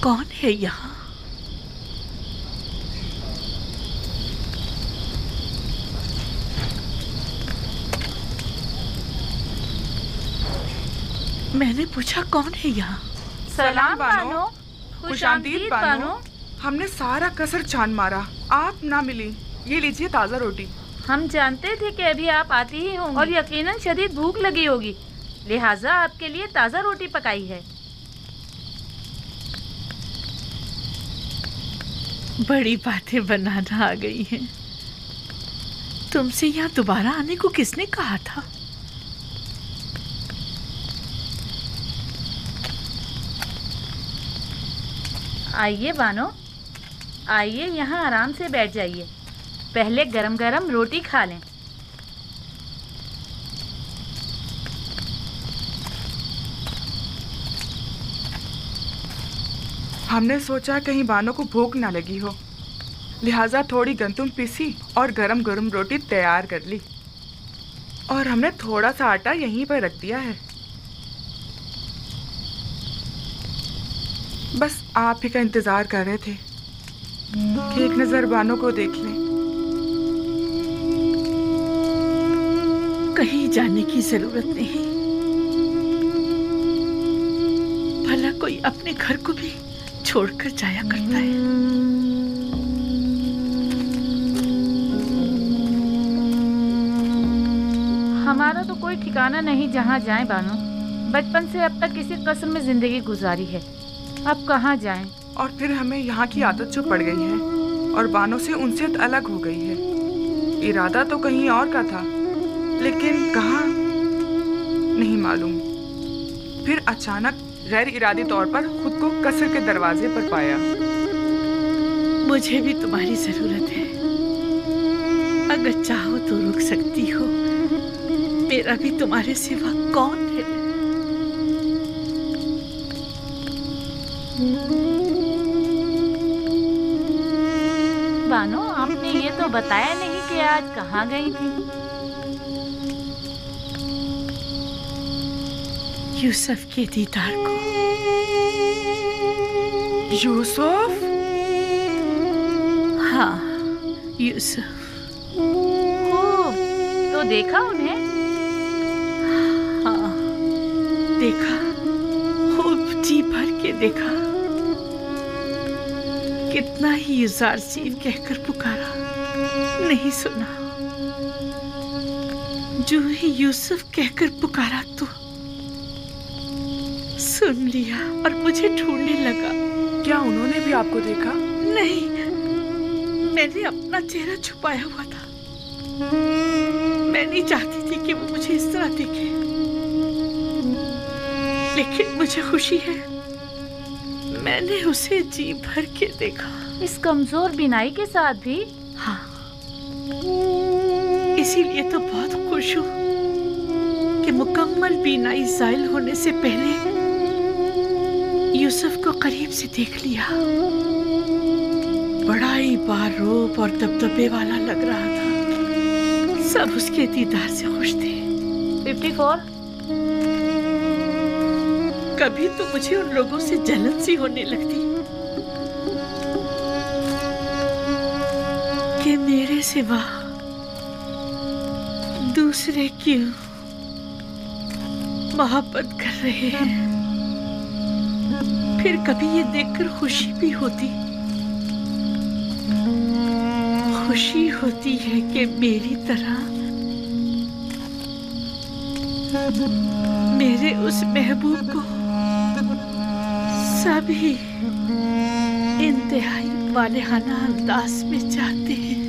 कौन है यहाँ? मैंने पूछा कौन है यहाँ? सलाम बानो, खुशामदीद बानो। हमने सारा कसर छान मारा, आप ना मिली। ये लीजिए ताज़ा रोटी। हम जानते थे कि अभी आप आती ही होंगी और यकीनन शदीद भूख लगी होगी, लिहाजा आपके लिए ताज़ा रोटी पकाई है। बड़ी बातें बनाना आ गई हैं। तुमसे यहाँ दोबारा आने को किसने कहा था? आइए बानो, आइए यहाँ आराम से बैठ जाइए। पहले गरम गरम रोटी खा लें। हमने सोचा कहीं बानो को भूख ना लगी हो, लिहाजा थोड़ी गंदुम पीसी और गरम गरम रोटी तैयार कर ली। और हमने थोड़ा सा आटा यहीं पर रख दिया है। बस आप ही का इंतजार कर रहे थे कि एक नजर बानो को देख लें। कहीं जाने की जरूरत नहीं। भला कोई अपने घर को भी छोड़कर जाया करता है। हमारा तो कोई ठिकाना नहीं जहाँ जाएं बानो। बचपन से अब तक किसी कस्र में जिंदगी गुजारी है, अब कहाँ जाएं? और फिर हमें यहाँ की आदत जो पड़ गई है और बानो से उनसे अलग हो गई है। इरादा तो कहीं और का था, लेकिन कहाँ नहीं मालूम। फिर अचानक गैर इरादी तौर पर खुद को कसर के दरवाजे पर पाया। मुझे भी तुम्हारी जरूरत है। अगर चाहो तो रुक सकती हो। मेरा भी तुम्हारे सिवा कौन है? बानो, आपने ये तो बताया नहीं कि आज कहाँ गई थी। यूसुफ के दीदार को। यूसुफ? हाँ, यूसुफ। खूब, तो देखा उन्हें? हाँ, देखा, खूब जी भर के देखा। कितना ही युजार सीव कहकर पुकारा, नहीं सुना। जो ही यूसुफ कहकर पुकारा तो सुन लिया और मुझे ढूंढने लगा। क्या उन्होंने भी आपको देखा? नहीं, मैंने अपना चेहरा छुपाया हुआ था। मैं नहीं चाहती थी कि वो मुझे इस तरह देखे, लेकिन मुझे खुशी है मैंने उसे जी भर के देखा। इस कमजोर बिनाई के साथ भी? हाँ, इसीलिए तो बहुत खुश हूँ कि मुकम्मल बीनाई ज़ाइल होने से पहले यूसुफ को करीब से देख लिया। बड़ा ही बारूब और दबदबे वाला लग रहा था। सब उसके दीदार से खुश थे। 54? कभी तो मुझे उन लोगों से जलन सी होने लगती कि मेरे सिवा दूसरे क्यों मोहब्बत कर रहे हैं। फिर कभी ये देखकर खुशी भी होती, खुशी होती है कि मेरी तरह मेरे उस महबूब को सभी इंतहाई वालेहाना अंदाज में चाहते हैं।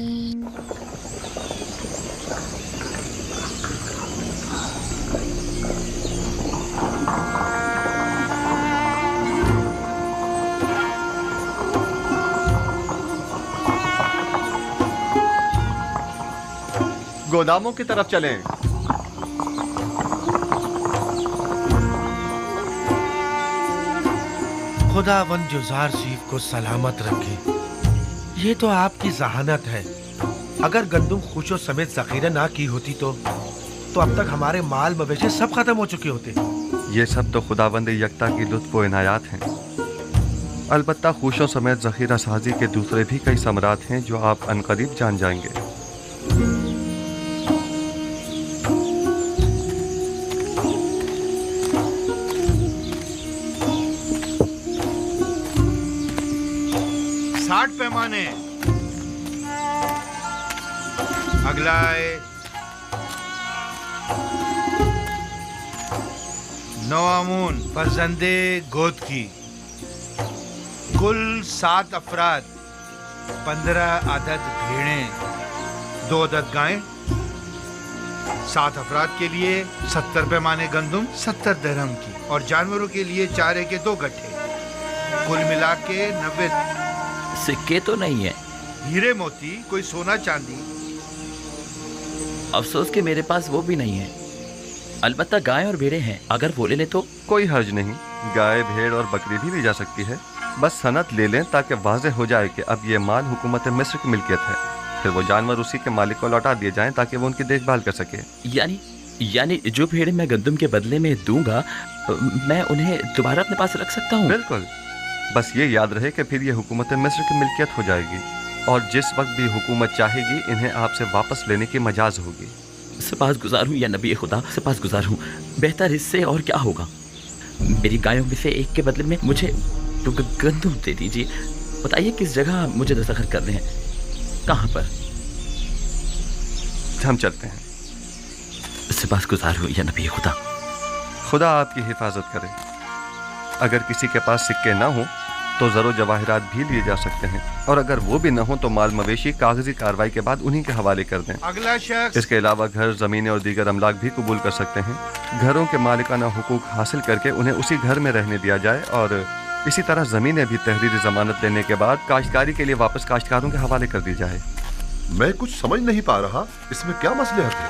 गोदामों की तरफ चलें। खुदावंद जुज़ार सीफ को सलामत रखे। ये तो आपकी जहानत है। अगर गंदुम खुशो समेत जखीरा ना की होती तो अब तक हमारे माल मवेशी सब खत्म हो चुके होते। ये सब तो खुदावंद यकता की लुत्फ़ व इनायात हैं। अलबत्ता खुशों समेत जखीरा साजी के दूसरे भी कई समरात हैं जो आप अनकरीब जान जाएंगे। पैमाने अगला है 9 आमून फरजंदे गोद की, कुल 7 अफराद, 15 अदद भेड़ें, 2 अदद गायें। 7 अफराद के लिए 70 पैमाने गंदुम 70 दरहम की, और जानवरों के लिए चारे के 2 गट्ठे, कुल मिला के 90। सिक्के तो नहीं है? हीरे मोती, कोई सोना चांदी? अफसोस कि मेरे पास वो भी नहीं है। अलबत्ता गाय और भेड़ें हैं, अगर वो ले लें तो। कोई हर्ज नहीं, गाय भेड़ और बकरी भी ली जा सकती है। बस सनद ले लें ताकि वाज़ेह हो जाए कि अब ये माल हुकूमत मिस्र की मिल्कियत है। फिर वो जानवर उसी के मालिक को लौटा दिए जाएं ताकि वो उनकी देखभाल कर सके। यानी जो भेड़ें मैं गंदम के बदले में दूंगा, मैं उन्हें दोबारा अपने पास रख सकता हूँ? बिल्कुल। बस ये याद रहे कि फिर ये हुकूमत मिस्र की मिल्कियत हो जाएगी, और जिस वक्त भी हुकूमत चाहेगी इन्हें आपसे वापस लेने की मजाज होगी। सपासगुजार हूँ या नबी खुदा, सपासगुजार हूँ। बेहतर इससे और क्या होगा? मेरी गायों में से एक के बदले में मुझे तो गंदम दे दीजिए। बताइए किस जगह मुझे दस्तखत करने हैं, कहाँ पर? हम चलते हैं। सपासगुजार हूँ या नबी खुदा। खुदा आपकी हिफाजत करे। अगर किसी के पास सिक्के ना हो तो ज़रो जवाहिरात भी लिए जा सकते हैं, और अगर वो भी ना हो तो माल मवेशी कागजी कार्रवाई के बाद उन्हीं के हवाले कर दें। अगला शख्स। इसके अलावा घर, ज़मीनें और दीगर अमलाक भी कबूल कर सकते हैं। घरों के मालिकाना हुकूक हासिल करके उन्हें उसी घर में रहने दिया जाए, और इसी तरह ज़मीनें भी तहरीरी ज़मानत लेने के बाद काश्तकारी के लिए वापस काश्तकारों के हवाले कर दी जाए। मैं कुछ समझ नहीं पा रहा, इसमें क्या मसलहत है?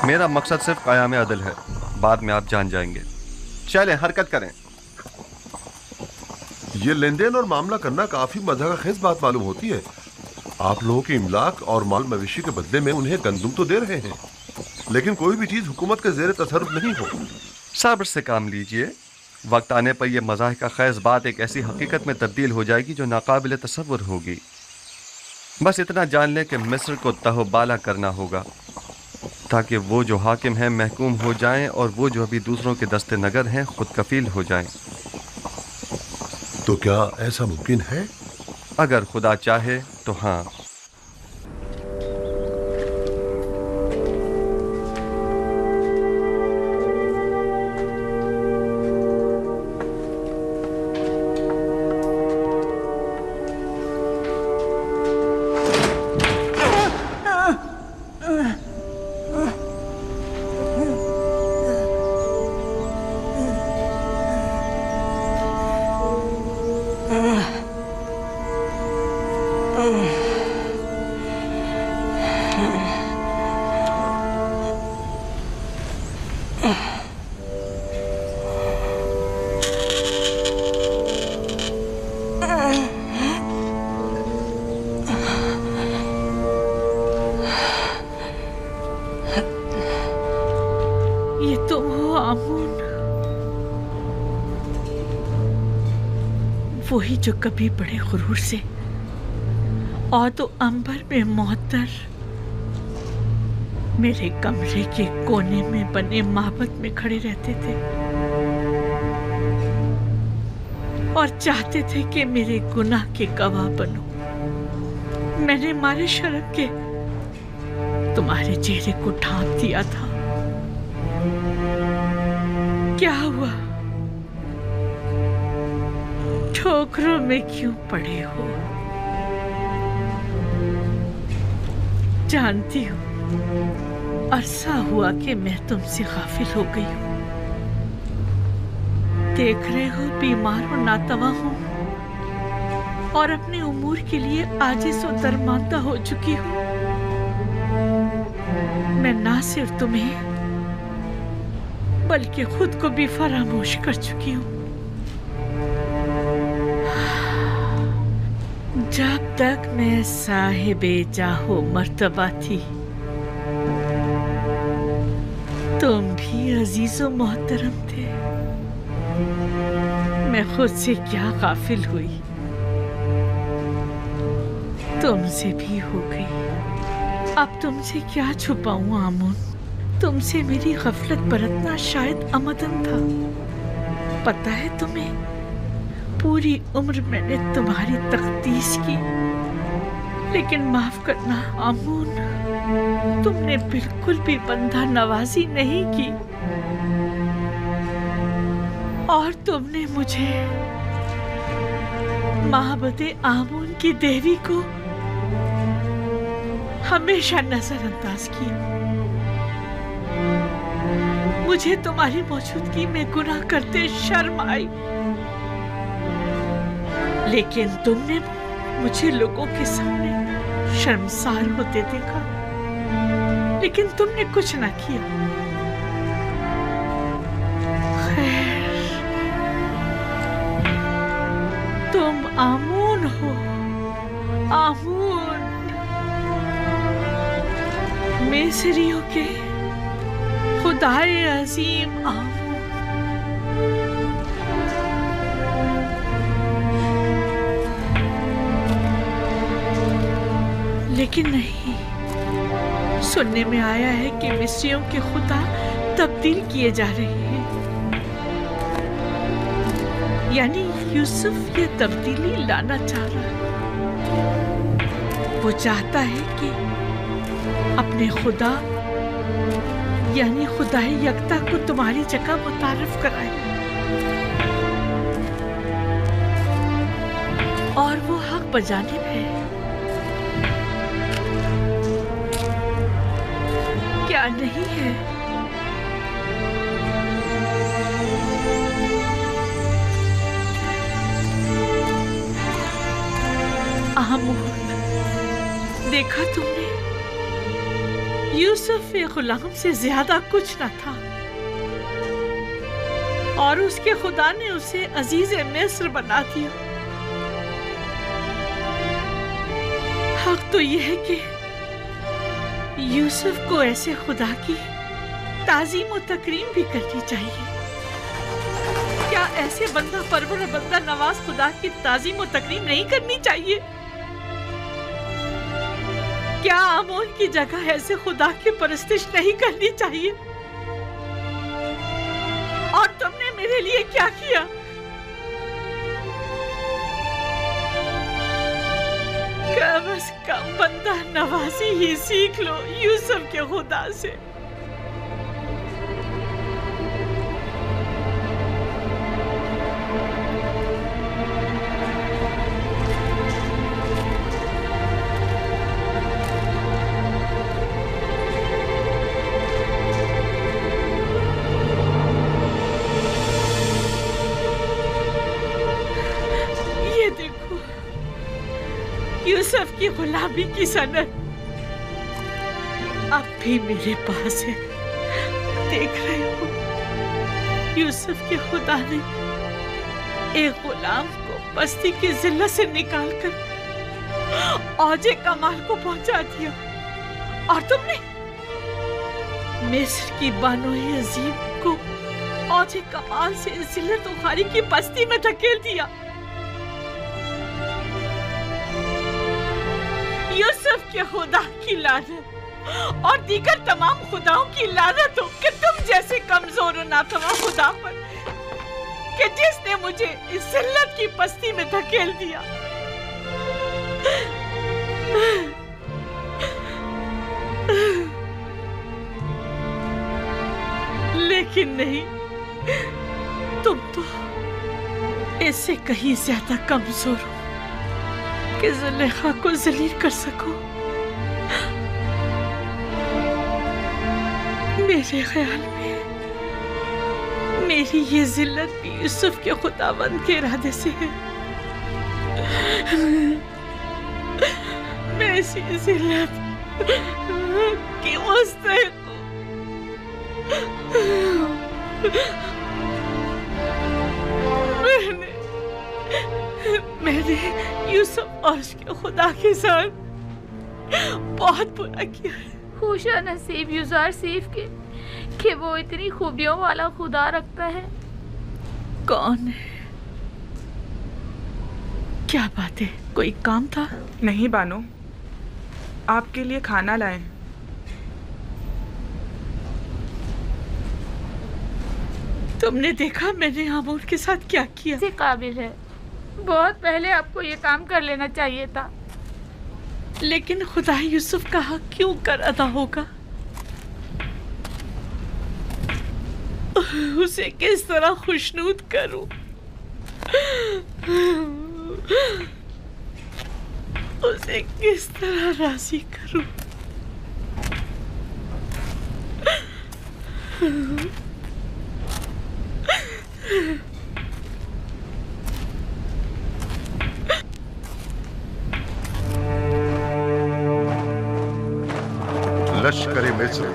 मेरा मकसद सिर्फ क़याम अदल है, बाद में आप जान जाएंगे। चलें, हरकत करें। ये लेन देन और मामला करना काफी मज़ाक़खेज़ बात मालूम होती है। आप लोगों के इमलाक और माल मवेशी के बदले में उन्हें गंदुम तो दे रहे हैं, लेकिन कोई भी चीज हुकूमत के ज़ेरे तसर्रुफ नहीं हो। सब्र से काम लीजिए। वक्त आने पर यह मज़ाहिका ख़ैज़ बात एक ऐसी हकीकत में तब्दील हो जाएगी जो नाकाबिल तसव्वुर होगी। बस इतना जान लें कि मिस्र को तहबाला करना होगा, ताकि वो जो हाकिम हैं महकूम हो जाएं, और वो जो अभी दूसरों के दस्ते नगर हैं खुद कफील हो जाएं। तो क्या ऐसा मुमकिन है? अगर खुदा चाहे तो हाँ। वही जो कभी बड़े गुरूर से और तो अंबर में मोहतर मेरे कमरे के कोने में बने माबद में खड़े रहते थे और चाहते थे कि मेरे गुनाह के गवाह बनो। मैंने मारे शर्म के तुम्हारे चेहरे को ढांप दिया था। क्या हुआ? ठोकरों में क्यों पड़े हो? जानती हूँ अरसा हुआ कि मैं तुमसे गाफिल हो गई हूँ। देख रहे हो बीमार और नातवा हूँ और अपने उमूर के लिए आजिज़ और दरमांदा हो चुकी हूँ। मैं ना सिर्फ तुम्हें बल्कि खुद को भी फरामोश कर चुकी हूँ। जब तक मैं साहिबे जाहो मर्तबा थी तुम भी अजीजो मोहतरम थे। मैं खुद से क्या गाफिल हुई, तुमसे भी हो गई। अब तुमसे क्या छुपाऊं आमून, तुमसे मेरी गफलत बरतना शायद आमदन था। पता है तुम्हें, पूरी उम्र मैंने तुम्हारी तख्तीस की, लेकिन माफ करना आमून, तुमने बिल्कुल भी बंदा नवाजी नहीं की और तुमने मुझे माहबते आमून की देवी को हमेशा नजरअंदाज किया। मुझे तुम्हारी मौजूदगी में गुनाह करते शर्म आई, लेकिन तुमने मुझे लोगों के सामने शर्मसार होते देखा, लेकिन तुमने कुछ ना किया। खैर, तुम आमून हो, आमून, मिस्रियों के खुदाए अजीम आमून। लेकिन नहीं, सुनने में आया है कि मिस्रियों के खुदा तब्दील किए जा रहे हैं। यानी यूसुफ ये तब्दीली लाना चाह रहा है। वो चाहता है कि अपने खुदा यानी खुदाए यकता को तुम्हारी जगह मुतारफ कराए, और वो हक बजाने में है। क्या नहीं है? आमून, देखा तुमने, यूसुफ एक गुलाम से ज्यादा कुछ न था, और उसके खुदा ने उसे अजीज मिस्र बना दिया। हक तो यह है कि यूसुफ को ऐसे खुदा की ताजीम और तकरीम भी करनी चाहिए। क्या ऐसे बंदा परवर और बंदा नवाज खुदा की ताजीम और तकरीम नहीं करनी चाहिए? क्या आमून की जगह ऐसे खुदा की परस्तिश नहीं करनी चाहिए? और तुमने मेरे लिए क्या किया? कम से कम बंदा नवाजी ही सीख लो यूसुफ के खुदा से। यूसुफ की गुलामी की सनद अब भी मेरे पास है। देख रहे हो, यूसुफ के खुदा ने एक गुलाम को बस्ती की जिल्लत से निकालकर औजे कमाल को पहुंचा दिया, और तुमने मिस्र की बानोए अजीम को औजे कमाल से जिल्लत उखारी की बस्ती में धकेल दिया। यूसुफ के खुदा की लानत और दीगर तमाम खुदाओं की लानत हो कि तुम जैसे कमजोर और नातवा खुदा पर, कि जिसने मुझे इस जिल्लत की बस्ती में धकेल दिया। लेकिन नहीं, तुम तो इससे कहीं ज्यादा कमजोर हो कि जुलेखा को जलील कर सको। मेरे ख्याल में मेरी ये जिल्लत भी यूसुफ के खुदावंद के इरादे से है। मैं इसी जिल्लत की मुस्तहिक हूँ। मैंने यूसुफ और उसके खुदा के साथ बहुत बुरा किया है। खुशा नसीब युजार सीफ के कि वो इतनी खूबियों वाला खुदा रखता है। कौन है? क्या बात है, कोई काम था? नहीं बानो, आपके लिए खाना लाए। तुमने देखा मैंने आमूर के साथ क्या किया? से काबिल है, बहुत पहले आपको ये काम कर लेना चाहिए था। लेकिन खुदा यूसुफ का हक क्यों कर अदा होगा? उसे किस तरह खुशनूद करूं? उसे किस तरह राजी करूं? लश्कर मिस्र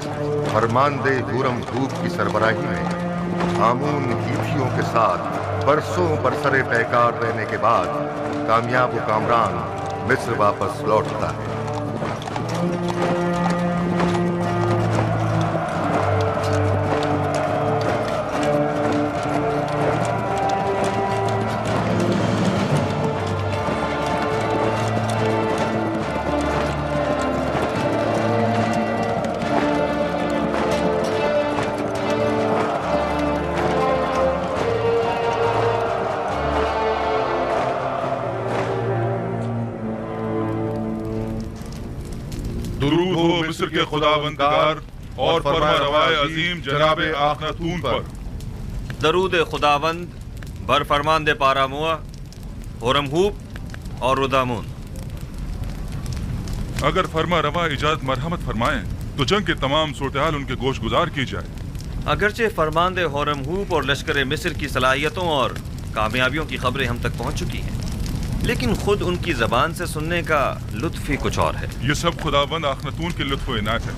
फरमानदे हुरम हूब की सरबराही में हामून हीथियों के साथ बरसों बरसरे पैकार रहने के बाद कामयाब व कामरान मिस्र वापस लौटता है। दुरूद हो मिस्र के खुदावंदगार और फरमा रवाए अजीम जनाब आखनातून पर। दरूद खुदावंद बर फरमानदे पारामुआ हुरमहूब और रुदामून। अगर फरमा रवा इजाज़त मरहमत फरमाएं तो जंग के तमाम सूरत-ए-हाल उनके गोश गुजार की जाए। अगरचे फरमानदे हुरमहूब और लश्कर मिस्र की सलाहियतों और कामयाबियों की खबरें हम तक पहुंच चुकी हैं, लेकिन खुद उनकी जबान से सुनने का लुत्फ ही कुछ और है। ये सब खुदावंद आखनातून के लुत्फ इनायत है।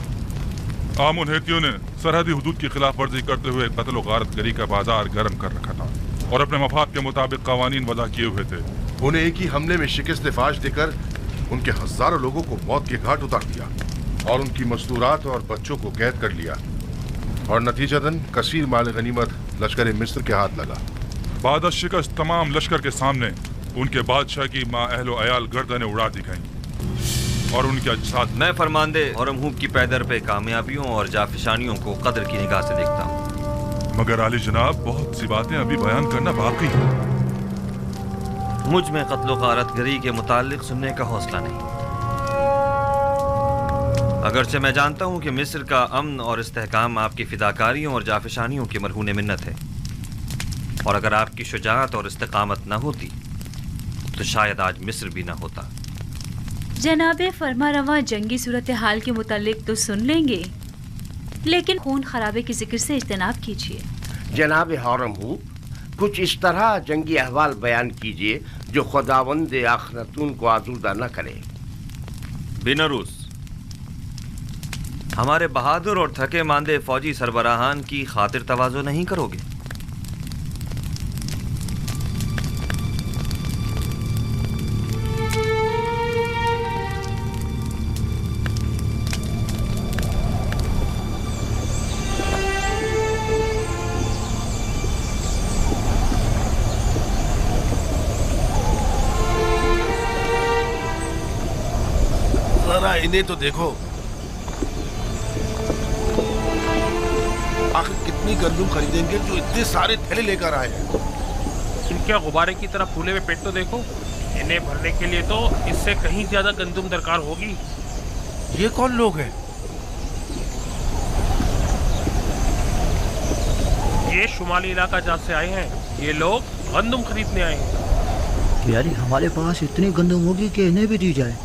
आमुन हेतियों ने सरहदी हुदूद की खिलाफ वर्जी करते हुए कत्ल और गारतगरी का बाजार गर्म कर रखा था और अपने मफाद के मुताबिक कवानीन वज़ा किए हुए थे। उन्हें एक ही हमले में शिकस्त फाश देकर उनके हजारों लोगों को मौत के घाट उतार दिया और उनकी मस्तूरात और बच्चों को कैद कर लिया और नतीजतन कसीर माल गनीमत लश्कर मिस्र के हाथ लगा। बाद शिकस्त तमाम लश्कर के सामने उनके बादशाह की माँ अहलो अयाल गर्दनें उड़ा दी गईं और उनके अजसाद। मैं फरमानदे हुरमहूब की पैदर पे कामयाबियों और जाफिशानियों को कदर की निगाह से देखता हूँ, मगर आली जनाब बहुत सी बातें अभी बयान करना बाकी है। मुझ में कत्ल गारतगरी के मुतालिक सुनने का हौसला नहीं। अगरचे मैं जानता हूँ कि मिस्र का अमन और इस्तेहकाम आपकी फिदाकारियों और जाफिशानियों की मरहून मिन्नत है, और अगर आपकी शुजाअत और इस्तेकामत न होती तो शायद आज मिस्र भी ना होता। जनाबे फरमा रवा जंगी सूरत हाल के मुतालिक तो सुन लेंगे, लेकिन खून खराबे के जिक्र से इज्तनाब कीजिए। जनाब हुरमहूब, कुछ इस तरह जंगी अहवाल बयान कीजिए जो खुदावंद आखनातून को आज़ूदा न करे। बिनरूस, हमारे बहादुर और थके मांदे फौजी सरबराहान की खातिर तवाज़ो नहीं करोगे? जरा इन्हें तो देखो, आखिर कितनी गंदुम खरीदेंगे जो इतने सारे थैले लेकर आए हैं। इनके गुब्बारे की तरह फूले हुए पेट तो देखो। इन्हें भरने के लिए तो इससे कहीं ज्यादा गंदुम दरकार होगी। ये कौन लोग हैं? ये शुमाली इलाका जहाँ से आए हैं। ये लोग गंदुम खरीदने आए हैं। यानी हमारे पास इतनी गंदुम होगी कि इन्हें भी दी जाए।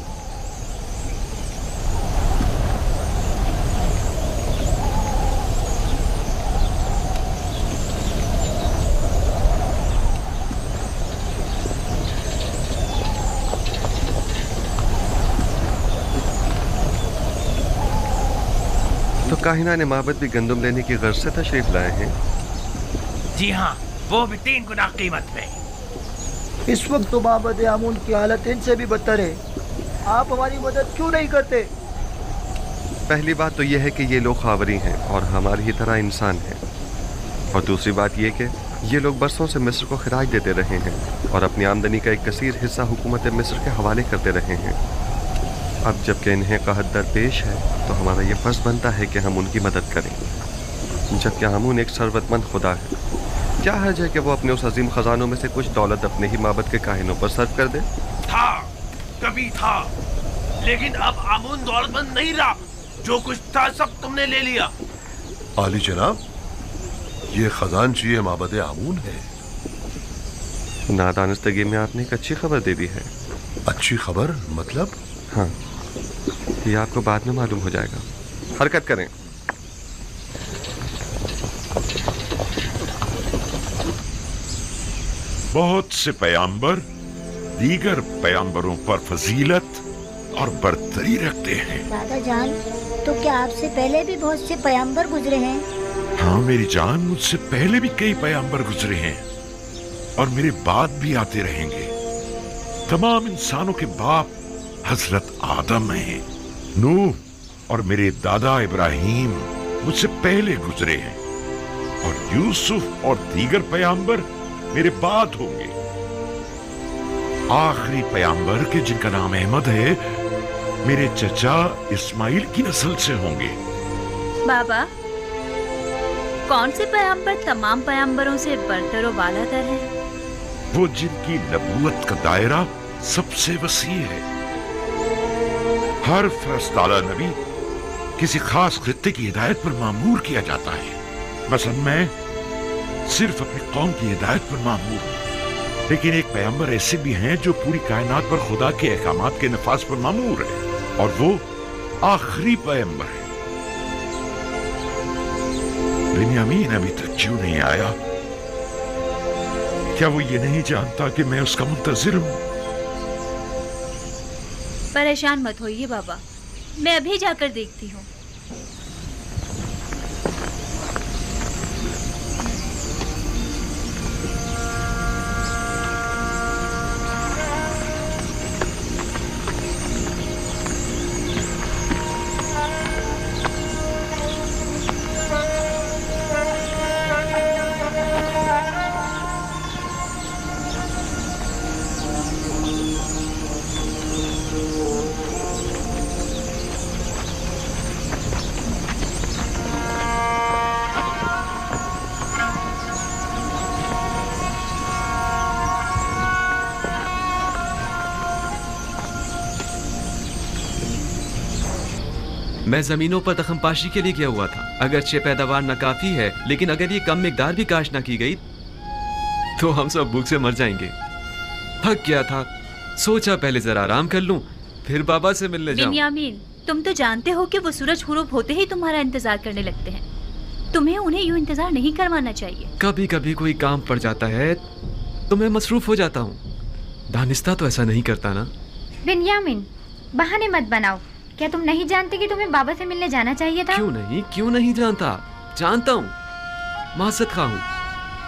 तो काहिना ने माबद भी गंदुम लेने की गर्ज से तशरीफ लाए हैं। जी हाँ, वो भी 3 गुना कीमत में। इस वक्त तो माबद आमून की हालत इनसे भी बदतर है। आप हमारी मदद क्यों नहीं करते? पहली बात तो यह है कि ये लोग खावरी हैं और हमारी ही तरह इंसान हैं, और दूसरी बात ये कि ये लोग बरसों से मिस्र को खराज देते रहे हैं और अपनी आमदनी का एक कसीर हिस्सा हुकूमत मिस्र के हवाले करते रहे हैं। अब जबकि इन्हें कहत दरपेश है तो हमारा ये फ़र्ज़ बनता है कि हम उनकी मदद करें, जबकि हामून एक सरवतमंद खुदा है। क्या हर्ज है कि वो अपने उस अजीम ख़जानों में से कुछ दौलत अपने ही माबद के काहिनों पर सर्व कर दे? था, कभी था, लेकिन अब आमून दौलतमंद नहीं रहा। जो कुछ था सब तुमने ले लिया। आली जनाब, ये खजानची माबद आमून है। नादानस्तगी में आपने एक अच्छी खबर दे दी है। अच्छी खबर मतलब? हाँ, ये आपको बाद में मालूम हो जाएगा। हरकत करें। बहुत से पैगंबर दीगर पैगंबरों पर फजीलत और बरतरी रखते हैं। दादा जान, तो क्या आपसे पहले भी बहुत से पैगंबर गुजरे हैं? हाँ मेरी जान, मुझसे पहले भी कई पैगंबर गुजरे हैं और मेरे बाद भी आते रहेंगे। तमाम इंसानों के बाप हजरत आदम हैं। नूह और मेरे दादा इब्राहिम मुझसे पहले गुजरे हैं और यूसुफ और दीगर पैगंबर मेरे बाद होंगे। आखिरी पैगंबर के जिनका नाम अहमद है, मेरे चचा इस्माइल की नस्ल से होंगे। बाबा, कौन से पैगंबर तमाम पैगंबरों से बरतर व बालातर है? वो जिनकी नबूवत का दायरा सबसे वसी है। हर फरस्तादा नबी किसी खास खित्ते की हिदायत पर मामूर किया जाता है। मसलन मैं सिर्फ अपनी कौम की हिदायत पर मामूर हूं, लेकिन एक पैगंबर ऐसे भी हैं जो पूरी कायनात पर खुदा के अहकामात के नफाज पर मामूर है, और वो आखिरी पैगंबर है। बिन्यामीन अभी तक क्यों नहीं आया? क्या वो ये नहीं जानता कि मैं उसका मुंतजिर हूं? परेशान मत होइए बाबा, मैं अभी जाकर देखती हूँ। मैं जमीनों पर दखमपाशी के लिए गया हुआ था। अगरचे पैदावार नाकाफी है, लेकिन अगर ये कम मिकदार भी काश ना की गई तो हम सब भूख से मर जाएंगे। थक गया था, सोचा पहले जरा आराम कर लूं, फिर बाबा से मिलने जाऊं। बिन्यामीन, तुम तो जानते हो कि वो सूरज गुरूब होते ही तुम्हारा इंतजार करने लगते हैं। तुम्हें उन्हें यूं इंतजार नहीं करवाना चाहिए। कभी कभी कोई काम पड़ जाता है तो मैं मसरूफ हो जाता हूँ। दानिस्ता तो ऐसा नहीं करता ना। बिन्यामीन, बहाने मत बनाओ। क्या तुम नहीं जानते कि तुम्हें बाबा से मिलने जाना चाहिए था? क्यों नहीं जानता, जानता हूँ, माज़रत खा हूँ।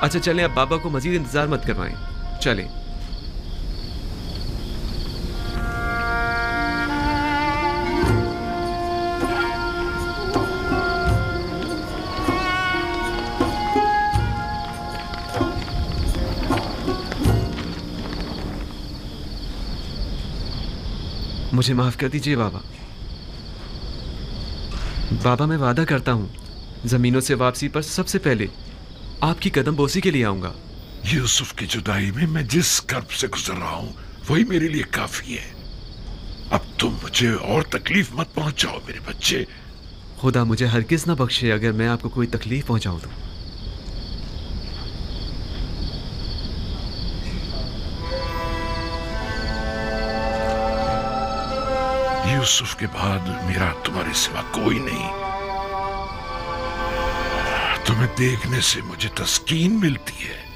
अच्छा चलें, अब बाबा को मजीद इंतजार मत करवाएं, चलें। मुझे माफ कर दीजिए बाबा। बाबा, मैं वादा करता हूँ जमीनों से वापसी पर सबसे पहले आपकी कदम बोसी के लिए आऊंगा। यूसुफ की जुदाई में मैं जिस कर्ब से गुजर रहा हूँ वही मेरे लिए काफी है। अब तुम मुझे और तकलीफ मत पहुंचाओ मेरे बच्चे। खुदा मुझे हरगिज ना बख्शे अगर मैं आपको कोई तकलीफ पहुंचाऊं तो। यूसुफ के बाद मेरा तुम्हारे सिवा कोई नहीं। तुम्हें देखने से मुझे तस्कीन मिलती है।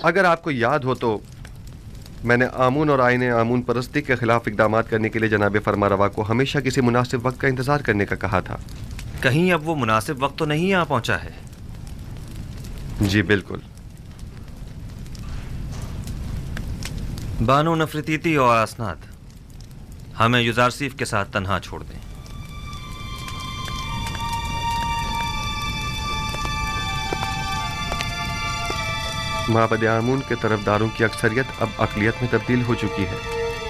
अगर आपको याद हो तो मैंने आमून और आईने आमून परस्ती के खिलाफ इकदाम करने के लिए जनाब फरमारवा को हमेशा किसी मुनासिब वक्त का इंतजार करने का कहा था। कहीं अब वो मुनासिब वक्त तो नहीं आ पहुंचा है? जी बिल्कुल। बानो नफरतीती और असनाद, हमें युजारसीफ के साथ तन्हा छोड़ दें। माबद आमून के तरफदारों की अक्सरियत अब अक़लियत में तब्दील हो चुकी है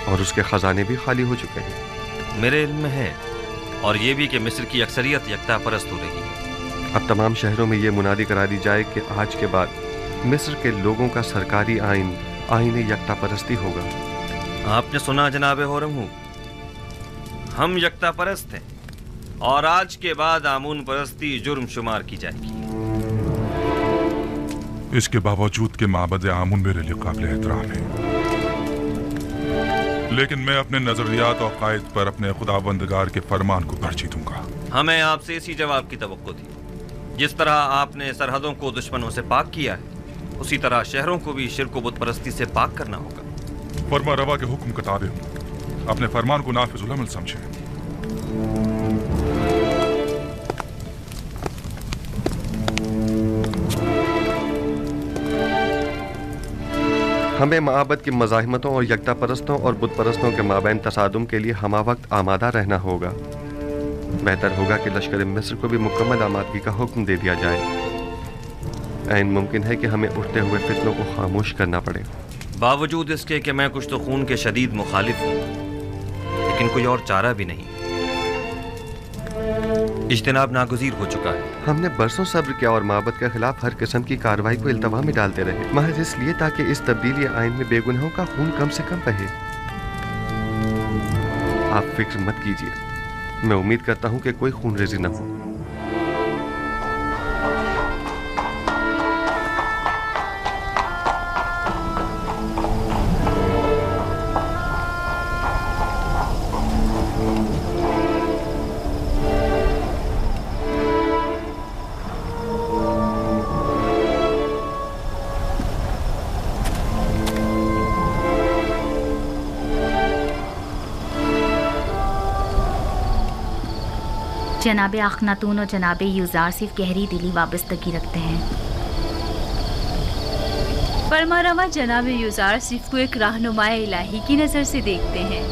और उसके ख़जाने भी खाली हो चुके हैं। मेरे इल्म में है, और ये भी कि मिस्र की अक्सरियत यकता परस्त हो रही है। अब तमाम शहरों में ये मुनादी करा दी जाए कि आज के बाद मिस्र के लोगों का सरकारी आईन यकता परस्ती होगा। आपने सुना जनाब होरम, हम यकता परस्त हैं और आज के बाद आमून परस्ती जुर्म शुमार की जाएगी। इसके बावजूद कि माबद आमून मेरे लिए काबिल एहतराम है, लेकिन मैं अपने नजरियात और कायद पर अपने खुदाबंदगार के फरमान को तरजीह दूंगा। हमें आपसे इसी जवाब की तवक्को थी। जिस तरह आपने सरहदों को दुश्मनों से पाक किया है, उसी तरह शहरों को भी शिर्क व बुत परस्ती से पाक करना होगा। फरमा रवा के हुक्म का ताबे हूं, अपने फरमान को नाफिजुल अमल समझें। हमें माबद की मज़ाहिमतों और यकता परस्तों और बुत परस्तों के माबैन तसादुम के लिए हमा वक्त आमादा रहना होगा। बेहतर होगा कि लश्कर मिस्र को भी मुकम्मल आमादगी का हुक्म दे दिया जाए। ऐन मुमकिन है कि हमें उठते हुए फितनों को खामोश करना पड़े। बावजूद इसके कि मैं कुछ तो खून के शदीद मुखालिफ हूँ, लेकिन कोई और चारा भी नहीं। इज्तिनाब नागुज़ीर हो चुका है। हमने बरसों सब्र किया और माबद के खिलाफ हर किस्म की कार्रवाई को इल्तवा में डालते रहे, महज इसलिए ताकि इस तब्दीली आइन में बेगुनाहों का खून कम से कम बहे। आप फिक्र मत कीजिए, मैं उम्मीद करता हूं कि कोई खून रेजी न हो। जनाब अखनातून और जनाब युजारसीफ गहरी दिली वाबस्तगी रखते हैं। फरमारवा जनाब युजारसीफ को एक रहनुमाए इलाही की नज़र से देखते हैं।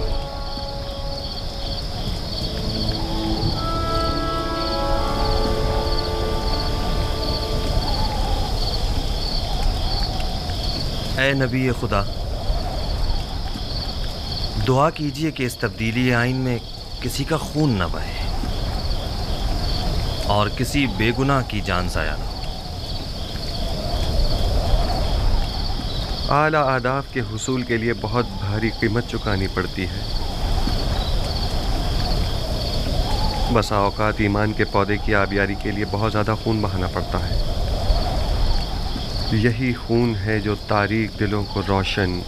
ऐ नबी खुदा, दुआ कीजिए कि इस तब्दीली आइन में किसी का खून न बहे और किसी बेगुनाह की जान ज़ाया न हो। आला आदाब के हुसूल के लिए बहुत भारी कीमत चुकानी पड़ती है। बसा औकात ईमान के पौधे की आबियारी के लिए बहुत ज़्यादा खून बहाना पड़ता है। यही खून है जो तारीक दिलों को रोशन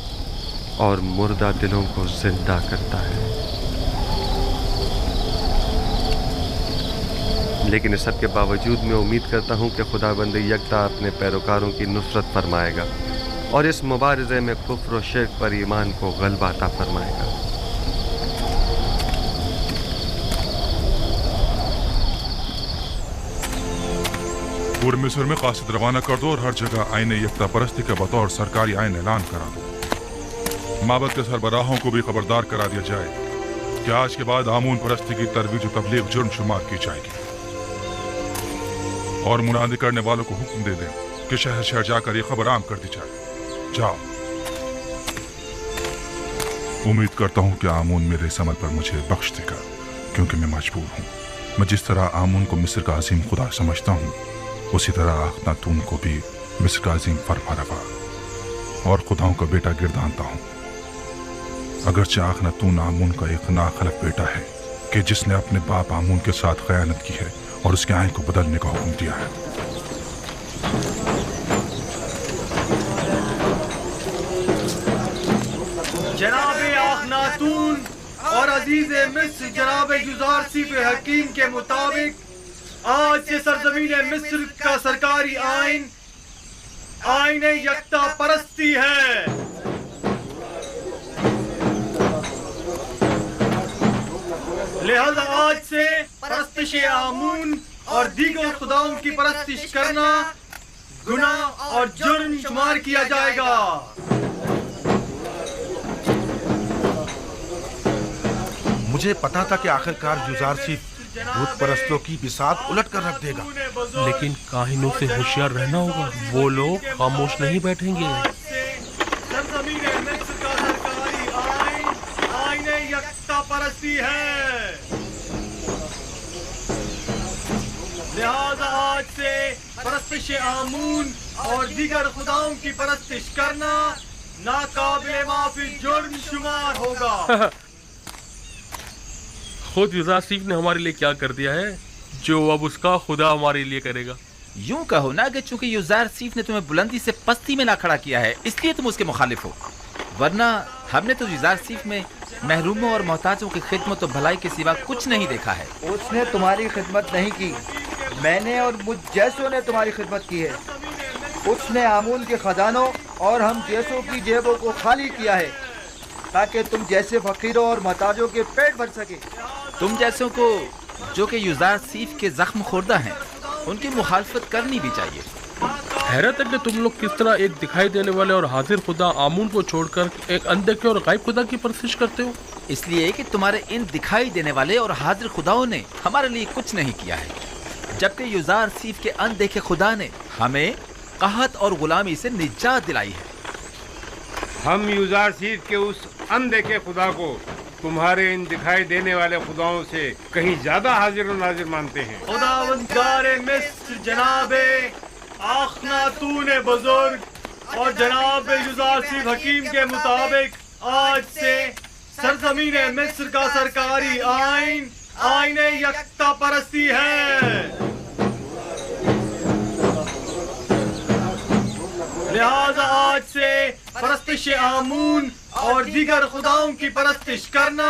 और मुर्दा दिलों को जिंदा करता है। लेकिन इस सब के बावजूद मैं उम्मीद करता हूँ कि खुदाबंद यकता अपने पैरोकारों की नुसरत फरमाएगा और इस मुबारज़े में कुफ्र और शिर्क पर ईमान को गलबा अता फरमाएगा। पूरे मिस्र में कासिद रवाना कर दो और हर जगह आईने यकता परस्ती के बतौर सरकारी आइन ऐलान करा दो। माबद के सरबराहों को भी खबरदार करा दिया जाए कि आज के बाद आमून परस्ती की तरवीज और तबलीग जुर्म शुमार की जाएगी, और मुनादी करने वालों को हुक्म दे दें कि शहर शहर जाकर ये खबर आम कर दी जाए। जाओ। उम्मीद करता हूं कि आमून मेरे इस अमल पर मुझे बख्श देगा, क्योंकि मैं मजबूर हूं। मैं जिस तरह आमून को मिस्र का अजीम खुदा समझता हूं, उसी तरह अखनातून को भी मिस्र का अजीम फरमारवा और खुदाओं का बेटा गिरदानता हूं। अगरचे अखनातून आमून का एक नाखलफ बेटा है कि जिसने अपने बाप आमून के साथ खयानत की है और उसके आइन को बदलने का हुक्म दिया है। जनाब अखनातून और अजीज मिस्र जनाब युजारसीफ हकीम के मुताबिक आज से सरजमीन मिस्र का सरकारी आइन आईने यकता परस्ती है। लिहाजा आज से परस्तिश आमून और दीगर खुदाओं की परस्तिश करना गुनाह और जुर्म शुमार किया जाएगा। मुझे पता था कि आखिरकार युजार सिर्फ भूत परस्तों की बिसात उलट कर रख देगा, लेकिन काहिनों से होशियार रहना होगा। वो लोग खामोश नहीं बैठेंगे। आईने यकता परस्ती है। लिहाजा आज से परस्तिश आमून और दीगर खुदाओं की परस्तिश करना नाकाबिले माफी जुर्म शुमार होगा। खुद युजारसीफ ने हमारे लिए क्या कर दिया है जो अब उसका खुदा हमारे लिए करेगा। यूं कहो ना कि चूंकि युजारसीफ ने तुम्हें बुलंदी से पस्ती में ला खड़ा किया है इसलिए तुम उसके मुखालिफ हो, वरना हमने तो युजारसीफ में महरूमों और मोहताजों की खिदमत और भलाई के सिवा कुछ नहीं देखा है। उसने तुम्हारी खिदमत नहीं की, मैंने और मुझ जैसों ने तुम्हारी खिदमत की है। उसने आमून के खजानों और हम जैसों की जेबों को खाली किया है ताकि तुम जैसे फकीरों और मोहताजों के पेट भर सके। तुम जैसों को जो कि युजारसीफ के जख्म खुर्दा हैं उनकी मुखालफत करनी भी चाहिए। हैरत है कि तुम लोग किस तरह एक दिखाई देने वाले और हाजिर खुदा आमून को छोड़कर एक अनदेखे और गायब खुदा की परस्तिश करते हो। इसलिए कि तुम्हारे इन दिखाई देने वाले और हाजिर खुदाओं ने हमारे लिए कुछ नहीं किया है, जबकि युजारसीफ के अनदेखे खुदा ने हमें कहत और गुलामी से निजात दिलाई है। हम युजारसीफ के उस अनदेखे खुदा को तुम्हारे इन दिखाई देने वाले खुदाओं से कहीं ज्यादा हाजिर और नाजिर मानते हैं। खुदावंदारे मिस्र जनाबे आखनातून बुजुर्ग और जनाब युजारसीफ हकीम के मुताबिक आज से सरजमीन मिस्र का सरकारी आइन आईने यकता परस्ती है। लिहाजा आज से परस्तिश आमून और दीगर खुदाओं की परस्तिश करना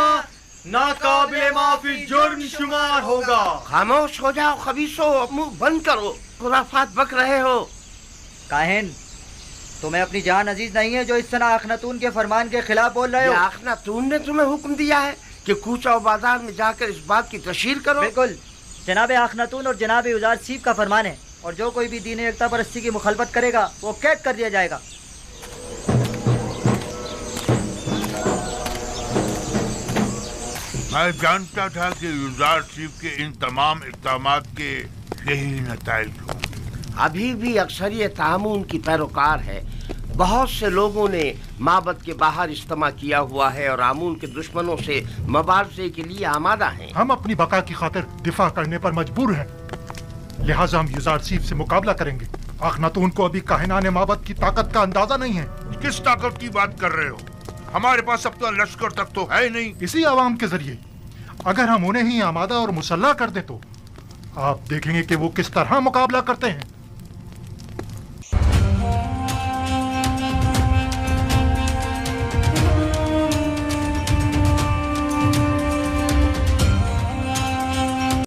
नाकाबिले माफी जुर्म शुमार होगा। खामोश हो जाओ खबीसो, मुंह बंद करो, खुराफात बक रहे हो। काहिन, तुम्हें अपनी जान अजीज नहीं है जो इस तरह आखनातून के फरमान के खिलाफ बोल रहे हो? आखनातून ने तुम्हें हुक्म दिया है कि कूचा बाजार में जाकर इस बात की तशहीर करो। बिल्कुल, जनाब आखनातून और जनाब युजारसीफ का फरमान है, और जो कोई भी दीन एकता परस्ती की मुखालफत करेगा वो कैद कर दिया जाएगा। मैं जानता था कि युजारसीफ के इन तमाम इक़दामात के यही नताइज होंगे। अभी भी अक्सरियत आमून की पैरोकार है। बहुत से लोगों ने माबद के बाहर इज्तिमा किया हुआ है और आमून के दुश्मनों से मुबारजे के लिए आमादा हैं। हम अपनी बका की खातिर दिफा करने पर मजबूर हैं, लिहाजा हम युजारसीफ से मुकाबला करेंगे। आखनातून को अभी काहिनाने माबद की ताकत का अंदाजा नहीं है। किस ताकत की बात कर रहे हो? हमारे पास अब तो लश्कर तक तो है नहीं। इसी आवाम के जरिए अगर हम उन्हें ही आमादा और मुसल्ला कर दें तो आप देखेंगे कि वो किस तरह मुकाबला करते हैं।